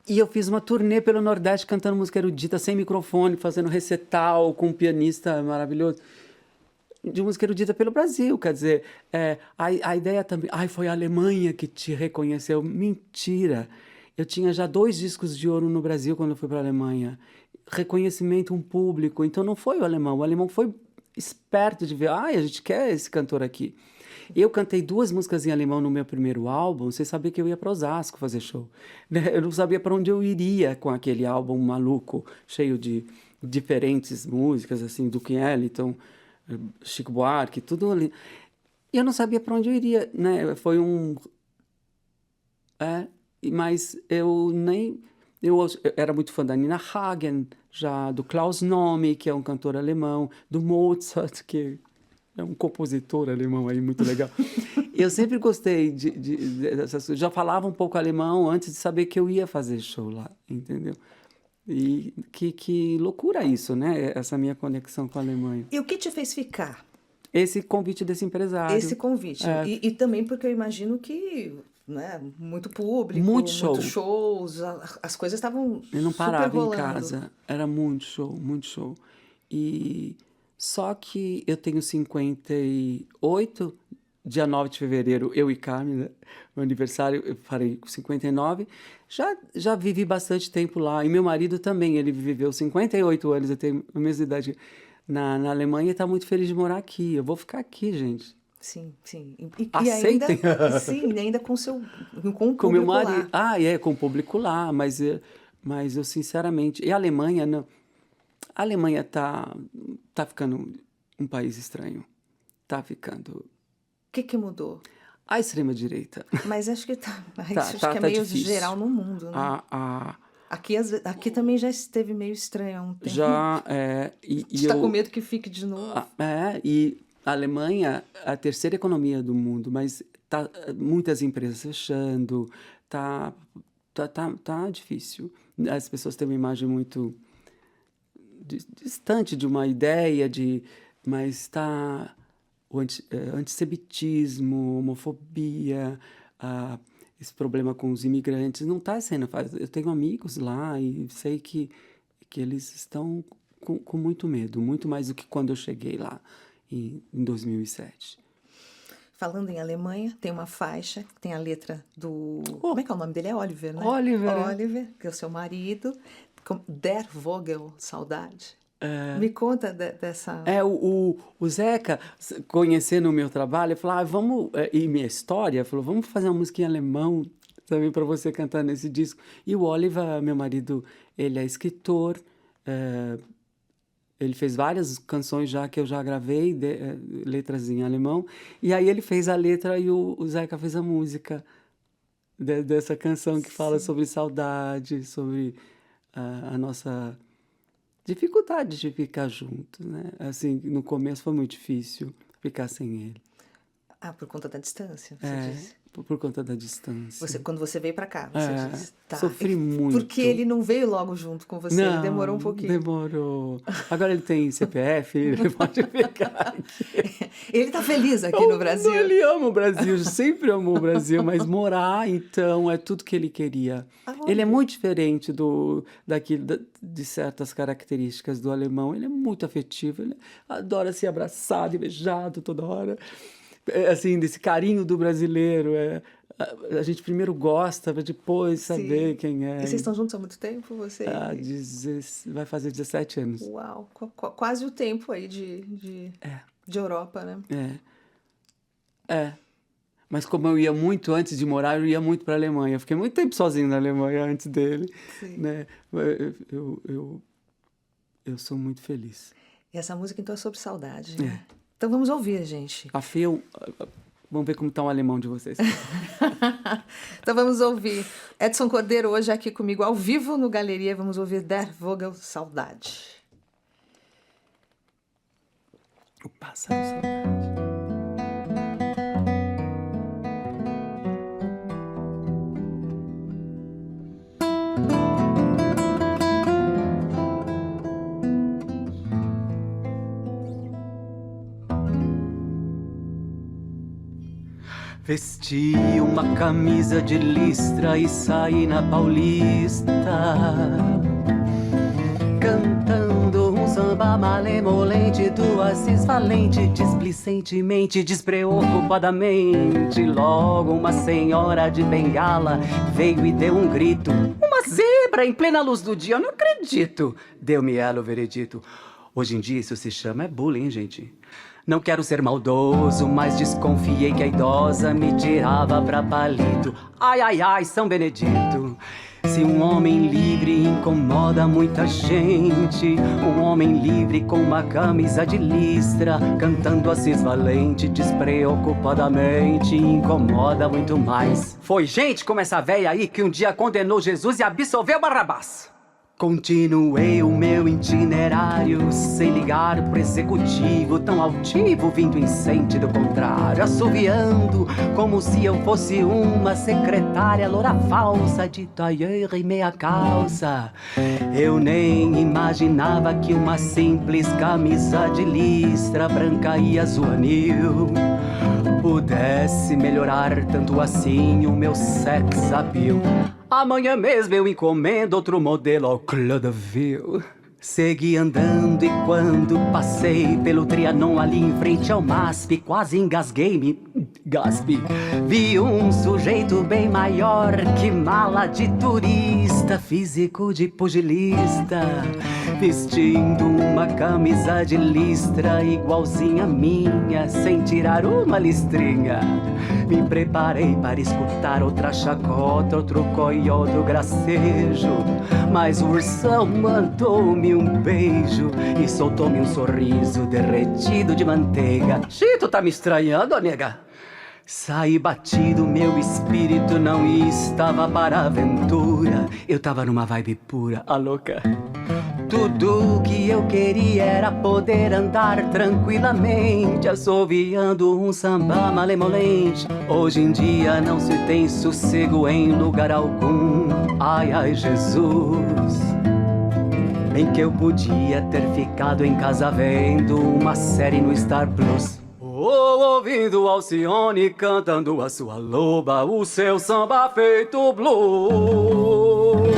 E eu fiz uma turnê pelo Nordeste cantando música erudita, sem microfone, fazendo recital com um pianista maravilhoso. De música erudita pelo Brasil, quer dizer, a ideia também... foi a Alemanha que te reconheceu. Mentira! Eu tinha já 2 discos de ouro no Brasil quando eu fui para a Alemanha. Reconhecimento, um público. Então não foi o alemão foi esperto de ver, a gente quer esse cantor aqui. Eu cantei 2 músicas em alemão no meu primeiro álbum, sem saber que eu ia para Osasco fazer show. Eu não sabia para onde eu iria com aquele álbum maluco, cheio de diferentes músicas, assim, Duke Ellington, Chico Buarque, tudo ali. E eu não sabia para onde eu iria, né? Foi mas eu era muito fã da Nina Hagen, já do Klaus Nomi, que é um cantor alemão, do Mozart, que é um compositor alemão aí muito legal. Eu sempre gostei dessas coisas. Já falava um pouco alemão antes de saber que eu ia fazer show lá, entendeu? E que loucura isso, né? Essa minha conexão com a Alemanha. E o que te fez ficar? Esse convite desse empresário. Esse convite. E também porque eu imagino que, né, muito público, muito show. muitos shows, as coisas estavam Eu não super parava rolando. em casa. Era muito show, muito show. E só que eu tenho 58, dia 9 de fevereiro, eu e Carmen, né? Meu aniversário, eu farei 59. Já vivi bastante tempo lá. E meu marido também, ele viveu 58 anos, eu tenho a mesma idade na Alemanha, e está muito feliz de morar aqui. Eu vou ficar aqui, gente. Sim, sim. Aceitem. E ainda com o público meu marido. lá. Com o público lá, mas eu sinceramente... E a Alemanha, não... A Alemanha tá ficando um país estranho. Tá ficando... O que mudou? A extrema-direita. Mas acho que acho que é meio difícil. geral no mundo, né? Aqui também já esteve meio estranho há um tempo. Já, Você está com medo que fique de novo? E a Alemanha é a terceira economia do mundo, mas tá muitas empresas fechando, tá difícil. As pessoas têm uma imagem muito distante de uma ideia mas está o antissemitismo, homofobia, esse problema com os imigrantes não está sendo fácil. Eu tenho amigos lá e sei que eles estão com muito medo, muito mais do que quando eu cheguei lá em 2007. Falando em Alemanha, tem uma faixa, tem a letra do... Como é que é o nome dele? É Oliver, né? Oliver, que é o seu marido. Der Vogel, Saudade. Me conta dessa... O Zeca, conhecendo o meu trabalho, falou, vamos... E minha história, falou, vamos fazer uma música em alemão também para você cantar nesse disco. E o Oliver, meu marido, ele é escritor, ele fez várias canções já que eu já gravei, letras em alemão, e aí ele fez a letra e o Zeca fez a música dessa canção que fala sobre saudade, sobre a nossa... dificuldade de ficar junto, né? Assim, no começo foi muito difícil ficar sem ele. Por conta da distância, você disse. Por conta da distância. Quando você veio para cá, você disse. Tá. Sofri muito. Porque ele não veio logo junto com você, ele demorou um pouquinho. Demorou. Agora ele tem CPF, ele pode ficar aqui. Ele tá feliz aqui no Brasil. Ele ama o Brasil, sempre amou o Brasil, mas morar, então, é tudo que ele queria. Ele é muito diferente de certas características do alemão. Ele é muito afetivo, ele adora ser abraçado e beijado toda hora. Assim, desse carinho do brasileiro, a gente primeiro gosta, pra depois saber quem é. E vocês estão juntos há muito tempo? Você... Vai fazer 17 anos. Uau, quase o tempo aí de Europa, né? Mas como eu ia muito antes de morar, eu ia muito para a Alemanha. Eu fiquei muito tempo sozinho na Alemanha antes dele. Sim. Né? Eu sou muito feliz. E essa música, então, é sobre saudade, né? Então vamos ouvir, gente. A Fê, vamos ver como está o alemão de vocês. Então vamos ouvir. Edson Cordeiro hoje aqui comigo ao vivo no Galeria. Vamos ouvir Der Vogel, Saudade. O pássaro, saudade. Vesti uma camisa de listra e saí na Paulista, cantando um samba malemolente do Assis Valente, displicentemente, despreocupadamente. Logo uma senhora de bengala veio e deu um grito. Uma zebra em plena luz do dia, eu não acredito. Deu-me ela o veredito. Hoje em dia isso se chama bullying, gente. Não quero ser maldoso, mas desconfiei que a idosa me tirava pra palito. Ai, ai, ai, São Benedito. Se um homem livre incomoda muita gente, um homem livre com uma camisa de listra, cantando Assis Valente despreocupadamente, incomoda muito mais. Foi gente como essa véia aí que um dia condenou Jesus e absolveu Barrabás. Continuei o meu itinerário sem ligar pro executivo tão altivo, vindo em sentido contrário, assoviando como se eu fosse uma secretária loura falsa de tailleur e meia calça. Eu nem imaginava que uma simples camisa de listra branca e azul anil pudesse melhorar tanto assim o meu sex appeal. Amanhã mesmo eu encomendo outro modelo ao Clodovil. Segui andando e quando passei pelo Trianon ali em frente ao MASP, quase engasguei-me, vi um sujeito bem maior que mala de turista, físico de pugilista, vestindo uma camisa de listra igualzinha minha, sem tirar uma listrinha. Me preparei para escutar outra chacota, outro coió, outro gracejo, mas o ursão mandou-me um beijo e soltou-me um sorriso derretido de manteiga. Tu tá me estranhando, nega? Saí batido, meu espírito não estava para a aventura. Eu tava numa vibe pura, a louca. Tudo que eu queria era poder andar tranquilamente, assoviando um samba malemolente. Hoje em dia não se tem sossego em lugar algum. Ai, ai, Jesus. Bem que eu podia ter ficado em casa vendo uma série no Star Plus, ouvindo Alcione cantando a sua loba, o seu samba feito blues.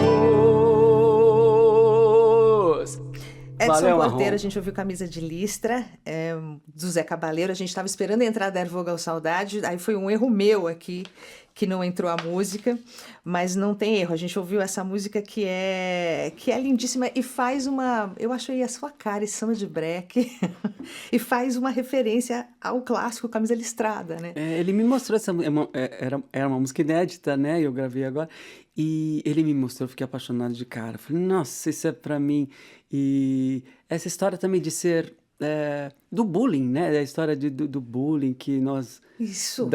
Edson Cordeiro, a gente ouviu Camisa de Listra, do Zé Cabaleiro. A gente estava esperando entrar Der Vogel Saudade, aí foi um erro meu aqui, que não entrou a música, mas não tem erro. A gente ouviu essa música que é lindíssima e faz uma... Eu achei a sua cara, esse samba de break, e faz uma referência ao clássico Camisa Listrada, né? Ele me mostrou essa... Era uma música inédita, né? Eu gravei agora. E ele me mostrou, eu fiquei apaixonado de cara. Falei, nossa, isso é pra mim. E essa história também de ser... do bullying, né? A história do bullying que nós... Isso.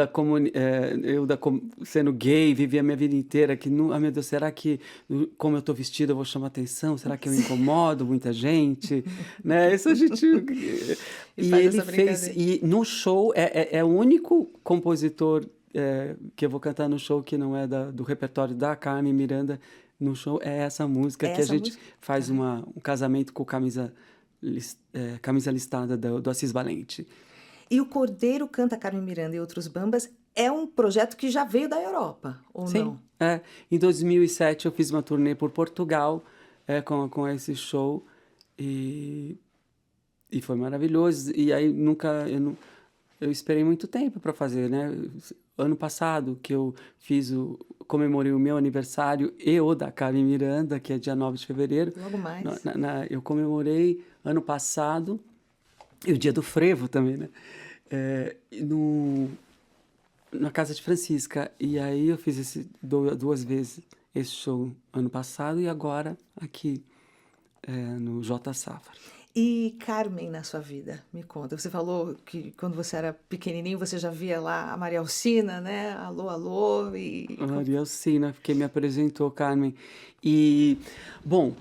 Sendo gay, vivi a minha vida inteira que... meu Deus, será que como eu tô vestido eu vou chamar atenção? Será que eu incomodo muita gente? Né? Isso a gente... E ele fez... E no show, é o único compositor que eu vou cantar no show que não é do repertório da Carmen Miranda. No show é essa música que a gente faz um casamento com camisa listada do Assis Valente. E o Cordeiro Canta Carmen Miranda e Outros Bambas é um projeto que já veio da Europa, ou Sim, não? Em 2007 eu fiz uma turnê por Portugal com esse show e foi maravilhoso. E aí eu esperei muito tempo para fazer, né? Ano passado que eu comemorei o meu aniversário e o da Carmen Miranda, que é dia 9 de fevereiro. Logo mais. Eu comemorei ano passado, e o dia do frevo também, né? Na casa de Francisca. E aí eu fiz duas vezes esse show ano passado e agora aqui no J. Safra. E Carmen na sua vida, me conta. Você falou que quando você era pequenininho você já via lá a Maria Alcina, né? Alô, alô. A Maria Alcina, que me apresentou, Carmen. E, bom,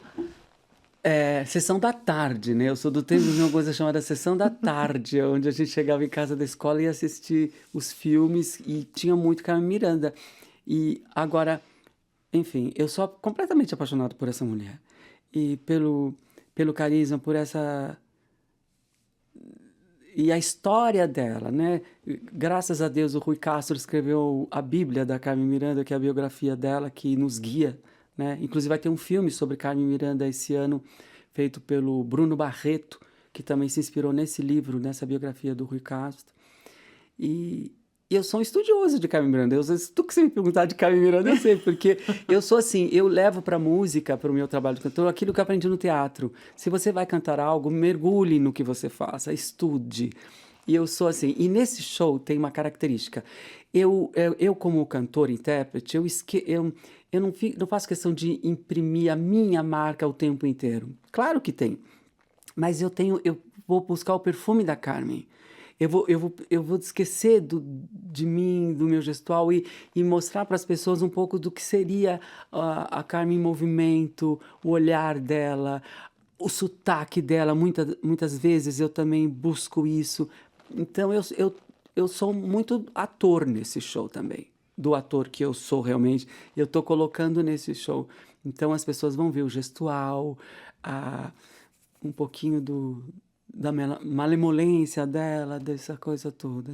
sessão da tarde, né? Eu sou do tempo de uma coisa chamada Sessão da Tarde, onde a gente chegava em casa da escola e ia assistir os filmes e tinha muito Carmen Miranda. E agora, enfim, eu sou completamente apaixonado por essa mulher. E pelo carisma, por essa... E a história dela, né? Graças a Deus, o Rui Castro escreveu a Bíblia da Carmen Miranda, que é a biografia dela, que nos guia, né? Inclusive vai ter um filme sobre Carmen Miranda esse ano, feito pelo Bruno Barreto, que também se inspirou nesse livro, nessa biografia do Rui Castro. E eu sou um estudioso de Carmen Miranda. Tudo que você me perguntar de Carmen Miranda, eu sei, porque eu sou assim, eu levo para a música, para o meu trabalho de cantor, aquilo que eu aprendi no teatro. Se você vai cantar algo, mergulhe no que você faça, estude. E eu sou assim, e nesse show tem uma característica. Eu como cantor, intérprete, eu não faço questão de imprimir a minha marca o tempo inteiro. Claro que tem, mas eu vou buscar o perfume da Carmen. Eu vou esquecer de mim, do meu gestual e mostrar para as pessoas um pouco do que seria a Carmen em movimento, o olhar dela, o sotaque dela. Muitas vezes eu também busco isso. Então eu sou muito ator nesse show também. Do ator que eu sou realmente, eu estou colocando nesse show. Então as pessoas vão ver o gestual, um pouquinho da malemolência dela, dessa coisa toda.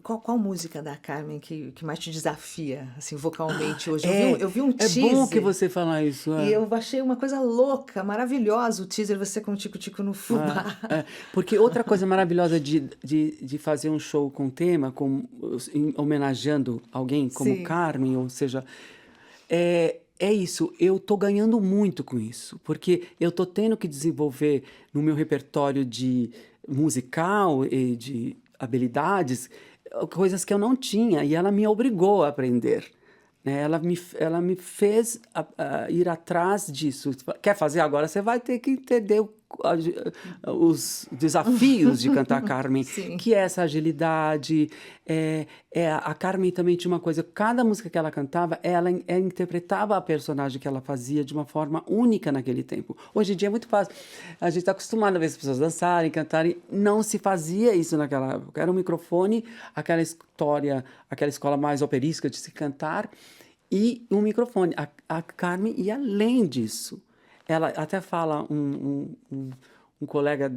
Qual música da Carmen que mais te desafia, assim, vocalmente hoje? Eu vi um É teaser. bom que você fala isso. E eu achei uma coisa louca, maravilhosa o teaser, você com o Tico-Tico no fubá. Porque outra coisa maravilhosa de fazer um show com tema, homenageando alguém como Sim. Carmen, ou seja... É isso, eu tô ganhando muito com isso, porque eu tô tendo que desenvolver no meu repertório de musical e de habilidades coisas que eu não tinha, e ela me obrigou a aprender, né? Ela me fez ir atrás disso. Quer fazer agora? Você vai ter que entender os desafios de cantar Carmen, Sim. que é essa agilidade. A Carmen também tinha uma coisa, cada música que ela cantava, ela interpretava a personagem que ela fazia de uma forma única naquele tempo. Hoje em dia é muito fácil. A gente está acostumado a ver as pessoas dançarem, cantarem. Não se fazia isso naquela época. Era um microfone, aquela escola mais operística de se cantar, e um microfone. A Carmen ia além disso. Ela até fala, um colega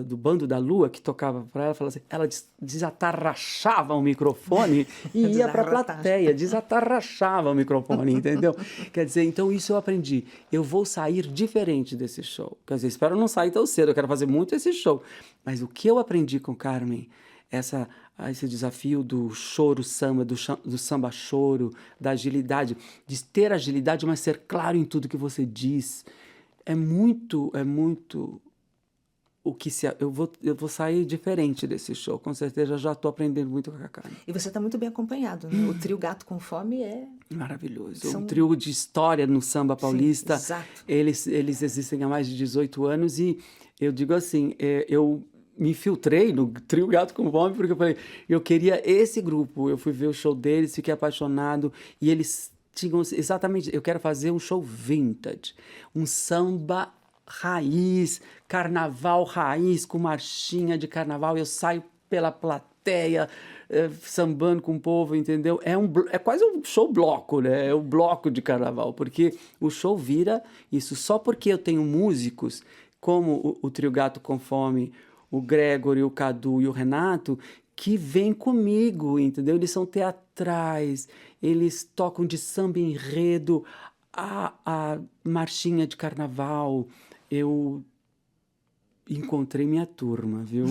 do Bando da Lua que tocava para ela, falava assim, ela desatarrachava o microfone e ia para a plateia, desatarrachava o microfone, entendeu? Quer dizer, então isso eu aprendi. Eu vou sair diferente desse show. Quer dizer, espero não sair tão cedo, eu quero fazer muito esse show. Mas o que eu aprendi com Carmen, esse desafio do choro samba, do samba choro, da agilidade, de ter agilidade, mas ser claro em tudo que você diz, é muito o que eu vou sair diferente desse show, com certeza. Já estou aprendendo muito com a Carmen. E você está muito bem acompanhado, né? O trio Gato com Fome é maravilhoso. Um trio de história no samba paulista. Sim, exato. Eles existem há mais de 18 anos e eu digo assim, eu me infiltrei no trio Gato com Fome porque eu falei, eu queria esse grupo. Eu fui ver o show deles, fiquei apaixonado e eles tinham exatamente, eu quero fazer um show vintage, um samba raiz, carnaval raiz, com marchinha de carnaval, eu saio pela plateia, sambando com o povo, entendeu? É quase um show bloco, né? É um bloco de carnaval, porque o show vira isso. Só porque eu tenho músicos como o trio Gato com Fome, o Gregory, o Cadu e o Renato, que vêm comigo, entendeu? Eles são teatrais, eles tocam de samba enredo, a marchinha de carnaval. Eu encontrei minha turma, viu?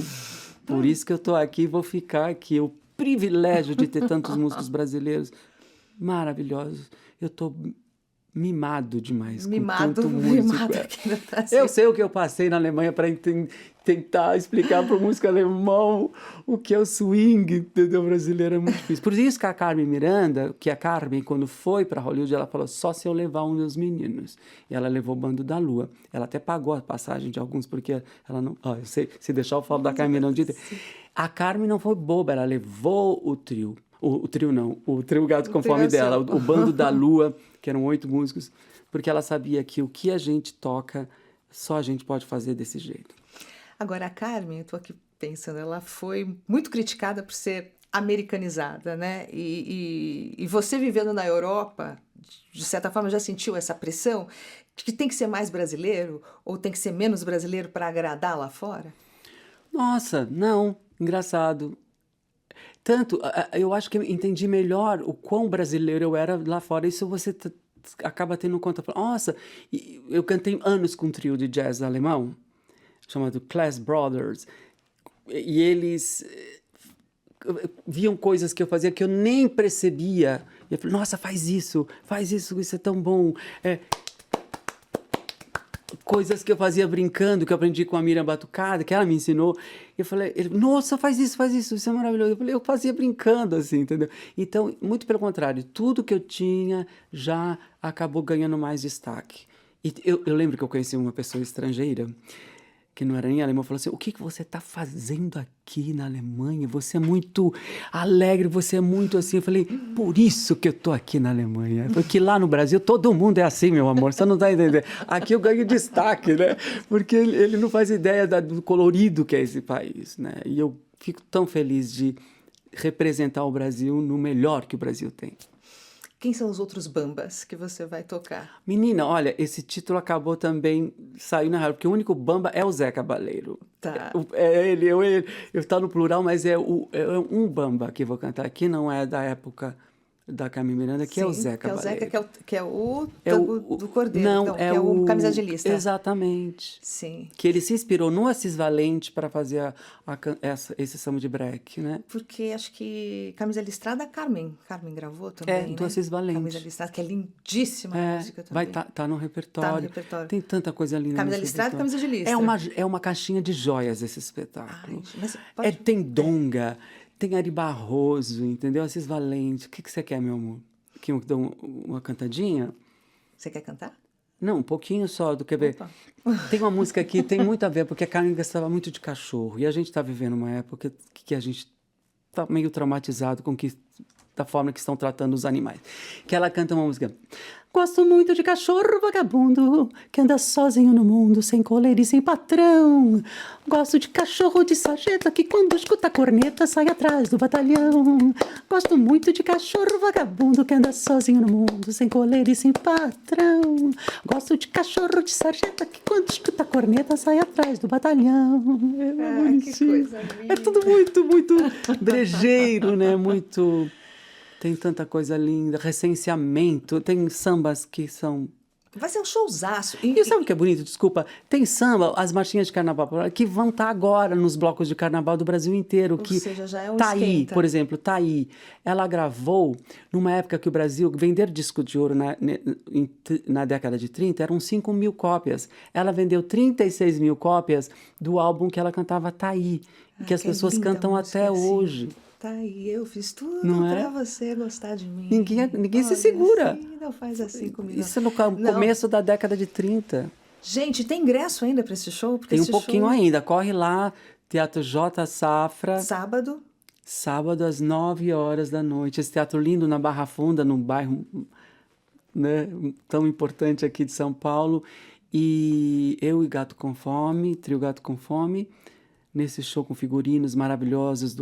Por isso que eu tô aqui, vou ficar aqui. O privilégio de ter tantos músicos brasileiros maravilhosos. Eu tô mimado demais com tanto músico. Aqui no Brasil. Eu sei o que eu passei na Alemanha para tentar explicar para o músico alemão o que é o swing, entendeu? Brasileiro é muito difícil. Por isso que a Carmen Miranda, que a Carmen, quando foi para Hollywood, ela falou, só se eu levar um dos meninos. E ela levou o Bando da Lua. Ela até pagou a passagem de alguns, porque ela não... eu sei, se deixar eu falo da Carmen Miranda. A Carmen não foi boba, ela levou o trio. O trio não, o trio Gato com Fome dela, o Bando da Lua, que eram 8 músicos, porque ela sabia que o que a gente toca, só a gente pode fazer desse jeito. Agora, a Carmen, eu estou aqui pensando, ela foi muito criticada por ser americanizada, né? E você vivendo na Europa, de certa forma, já sentiu essa pressão de que tem que ser mais brasileiro ou tem que ser menos brasileiro para agradar lá fora? Nossa, não, engraçado. Tanto, eu acho que eu entendi melhor o quão brasileiro eu era lá fora. Isso você acaba tendo conta. Nossa, eu cantei anos com um trio de jazz alemão, chamado Class Brothers. E eles viam coisas que eu fazia que eu nem percebia. E eu falei, nossa, faz isso, isso é tão bom. Coisas que eu fazia brincando, que eu aprendi com a Miriam Batucada, que ela me ensinou. Eu falei, nossa, faz isso é maravilhoso. Eu falei, eu fazia brincando, assim, entendeu? Então, muito pelo contrário, tudo que eu tinha já acabou ganhando mais destaque. E eu lembro que eu conheci uma pessoa estrangeira, que não era nem alemã, falou assim, o que você está fazendo aqui na Alemanha? Você é muito alegre, você é muito assim. Eu falei, por isso que eu estou aqui na Alemanha. Porque lá no Brasil todo mundo é assim, meu amor, você não está entendendo. Aqui eu ganho destaque, né? Porque ele não faz ideia do colorido que é esse país, né? E eu fico tão feliz de representar o Brasil no melhor que o Brasil tem. Quem são os outros bambas que você vai tocar? Menina, olha, esse título acabou também, saiu na rádio, porque o único bamba é o Zé Cabaleiro. Tá. É ele, eu tá no plural, mas é um bamba que eu vou cantar aqui, não é da época da Carmen Miranda, que é o Zé Cabaleiro. Que é o Tango do Cordeiro, não, então, que é o Camisa de Lista. Exatamente. Sim. Que ele se inspirou no Assis Valente para fazer esse samba de break, né? Porque acho que Camisa Listrada, Carmen gravou também, do né? Assis Valente. Camisa Listrada, que é lindíssima a música também. Tá no repertório. Tá no repertório. Tem tanta coisa linda. Camisa Listrada e Camisa de Lista. É uma caixinha de joias esse espetáculo. Ai, mas pode... Tem Donga, tem Ari Barroso, entendeu? Assis Valente. O que você quer, meu amor? Que eu dou uma cantadinha? Você quer cantar? Não, um pouquinho só do que ver. Tem uma música aqui, tem muito a ver, porque a Carmen gostava muito de cachorro. E a gente está vivendo uma época que a gente está meio traumatizado da forma que estão tratando os animais. Que ela canta uma música. Gosto muito de cachorro vagabundo, que anda sozinho no mundo, sem coleira e sem patrão. Gosto de cachorro de sarjeta, que quando escuta a corneta sai atrás do batalhão. Gosto muito de cachorro vagabundo, que anda sozinho no mundo, sem coleira e sem patrão. Gosto de cachorro de sarjeta, que quando escuta a corneta sai atrás do batalhão. Que coisa linda. É tudo muito, muito brejeiro, né? Muito... Tem tanta coisa linda, recenseamento, tem sambas que são... Vai ser um showzaço. E sabe o que é bonito? Desculpa. Tem samba, as marchinhas de carnaval, que vão estar agora nos blocos de carnaval do Brasil inteiro. Ou seja, já é um Thaí, esquenta. por exemplo, Thaí, ela gravou numa época que o Brasil, vender disco de ouro na década de 30, eram 5 mil cópias. Ela vendeu 36 mil cópias do álbum que ela cantava Thaí, que as pessoas cantam até hoje. Tá aí, eu fiz tudo Não é? pra você gostar de mim. Ninguém se segura. Assim, não faz assim comigo. Isso no começo da década de 30. Gente, tem ingresso ainda para esse show? Porque Tem um esse pouquinho show... ainda. Corre lá, Teatro J. Safra. Sábado Às 9 horas da noite. Esse teatro lindo na Barra Funda, num bairro, né, tão importante aqui de São Paulo. E eu e Gato com Fome, Trio Gato com Fome, nesse show com figurinos maravilhosos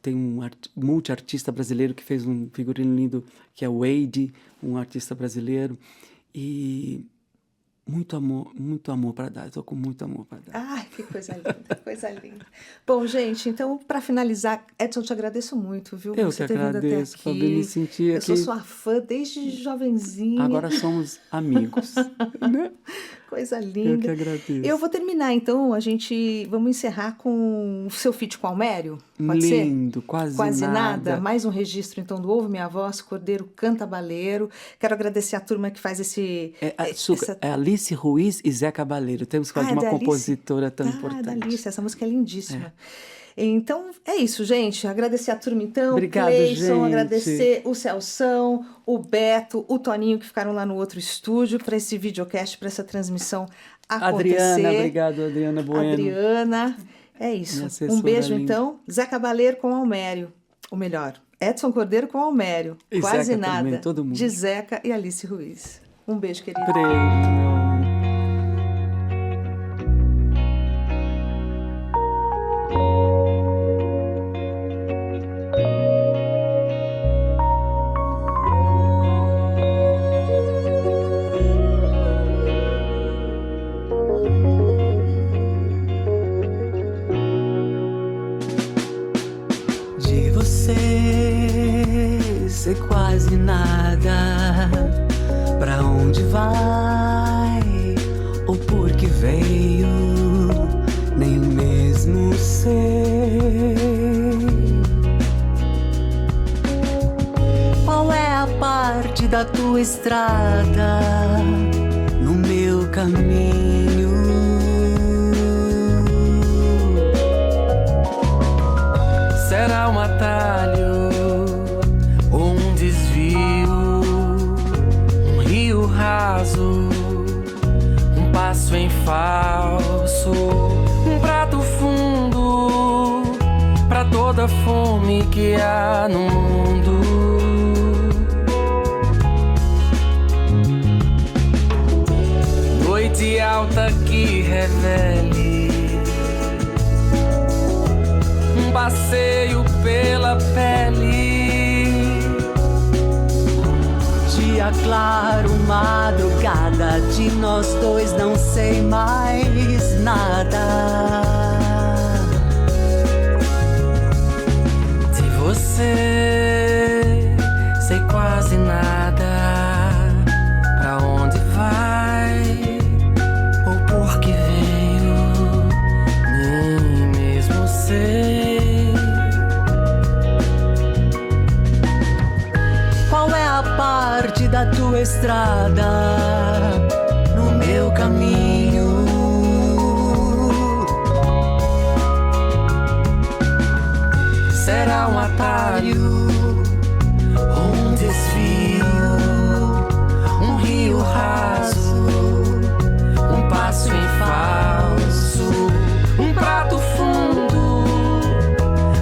tem um multi-artista brasileiro que fez um figurino lindo, que é o Wade, um artista brasileiro. E muito amor para dar. Estou com muito amor para dar. Ai, que coisa linda, coisa linda. Bom, gente, então, para finalizar, Edson, te agradeço muito, viu? Eu você que agradeço, Fabi, me senti aqui. Eu sou sua fã desde jovenzinha. Agora somos amigos, né? Coisa Eu linda. que agradeço. Eu vou terminar, então, vamos encerrar com o seu feat com Almério, pode ser? Lindo, quase nada. Mais um registro, então, do Ouve Minha Voz, Cordeiro Canta Baleiro. Quero agradecer a turma que faz esse... É Alice Ruiz e Zé Cabaleiro. Temos que falar de uma compositora tão importante. Da Alice, essa música é lindíssima. Então, é isso, gente. Agradecer a turma, então. Obrigado, Cleison, gente. agradecer o Celção, o Beto, o Toninho, que ficaram lá no outro estúdio para esse videocast, para essa transmissão acontecer. Adriana, obrigado, Adriana Bueno. Adriana, é isso. Minha assessora Um beijo, linda. então. Zé Cabaleiro com Almério. Ou melhor, Edson Cordeiro com Almério. E Quase Zeca nada. também, todo mundo. De Zeca e Alice Ruiz. Um beijo, querido. Beijo, meu amor. De você sei quase nada. Pra onde vai ou por que veio, nem eu mesmo sei. Qual é a parte da tua estrada no meu caminho? Será um atalho ou um desvio, um rio raso, um passo em falso, um prato fundo pra toda a fome que há no mundo. Noite alta que revele um passeio pela pele, dia claro, madrugada, de nós dois não sei mais nada. De você sei quase nada. Pra onde vai ou por que veio, nem mesmo sei. Qual é a parte da tua estrada no meu caminho? Será um atalho ou um desvio, um rio raso, um passo em falso, um prato fundo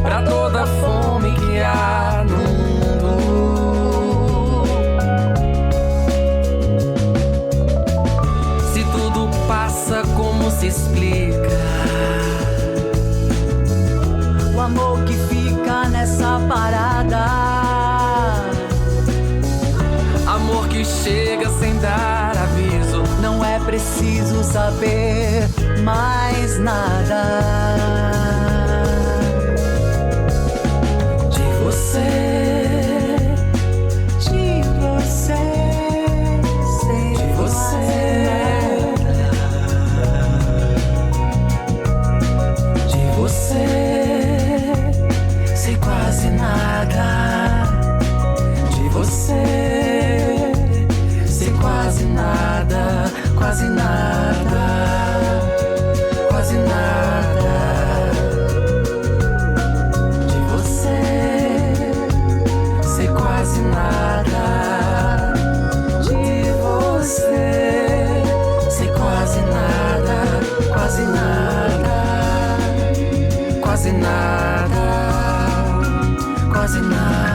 pra toda a fome que há no mundo. Se tudo passa, como se explica o amor que fica nessa parada? Amor que chega sem dar aviso. Não é preciso saber mais nada. De você, sei de você. De você sei quase nada. De você sei quase nada, quase nada, quase nada. De você sei quase nada. De você sei quase nada, quase nada, quase nada, quase nada.